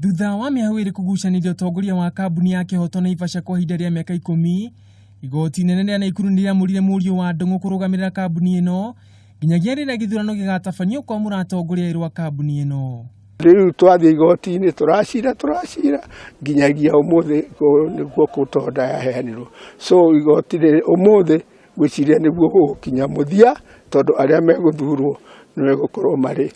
Thutha wa mĩahu ĩrĩ kugucaniria utongoria wa kambuni ya Kihoto Naivasha kwa ihinda rĩa miaka 10, igoti-ini rĩa Naikuru nĩrĩamũrire mũriũ wa Ndung'u kũrũgamĩrĩra kambuni ĩno nginyagia rĩrĩa gĩthurano gĩgatabanio kwamũra atongoria erũ a kambuni ĩno. Rĩu twathie igoti-ini turacira nginyagia umuthi nĩguo kũtonda yaheanirwo. So igoti umuthi gwĩciria nĩguo gũkinya mũthia tondũ arĩa megũthurwo nĩmegũkorwo marĩ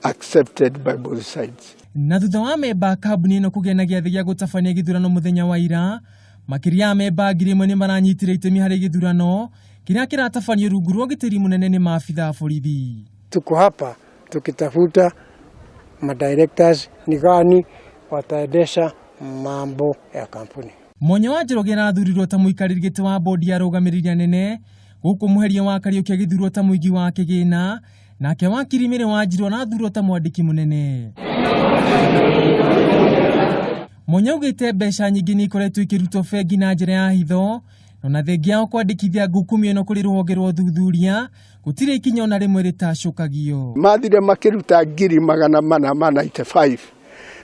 accepted by both sides. Na thutha wa memba kambuni ĩno kũgĩa na gĩathĩ gĩa gũtabania gĩthurano muthenya wa ira, makĩria ya memba 1000 nĩ maranyitire itemi harĩ gĩthurano kĩrĩa kĩratabanio rungu rwa ũgitĩri mũnene nĩ maabitha a borithi. Tuko hapa tukitafuta madirectors ni gani wataendesha mambo ya kampuni. Mwanya wa Njoroge arathurirwo ta mũikarĩri gĩtĩ wa bodi ya arũgamĩrĩri anene, gũkũ mũheria wa Kariuki agĩthurwo ta mũigi wa kĩgĩna, nake wakiri Mĩrĩ Wanjirũ arathurwo ta mwandĩki mũnene. Mwanya augĩte mbeca nyingĩ nĩ ikoretwo ikĩrutwo bengi na njĩra ya hitho, na thengia ya kwandĩkithia ngukumi ĩno kũrĩ rũhonge rwa ũthuthuria gũtirĩ ikinya ona rĩmwe rĩtacũkagio. Mathire makĩruta 495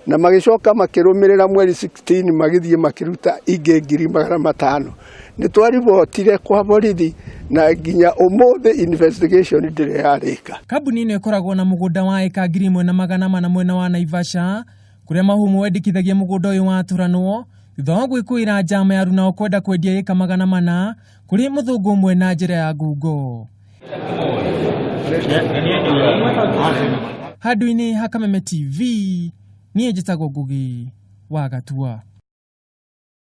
na magĩcoka makĩrũmĩrĩra mweri 16 magĩthiĩ makĩruta ingĩ 500. Nĩ twaribotire kwa borithi na nginya ũmũthĩ investigation ndĩrĩ yarĩka. Kambuni ĩno ĩkoragwo na mũgũnda wa eka 1,400 mwena wa Naivasha, kũrĩa mahumu wendikithagia mũgũnda ũyũ wa ithurano thutha wa gwĩkũĩra njama ya aruna kwenda kwendia eka 400 kũrĩ mũthũngũ ũmwe na njĩra ya ngungo. Handũ-inĩ ha Kameme TV, niĩ njĩtagwo Ngugi wa Gatua.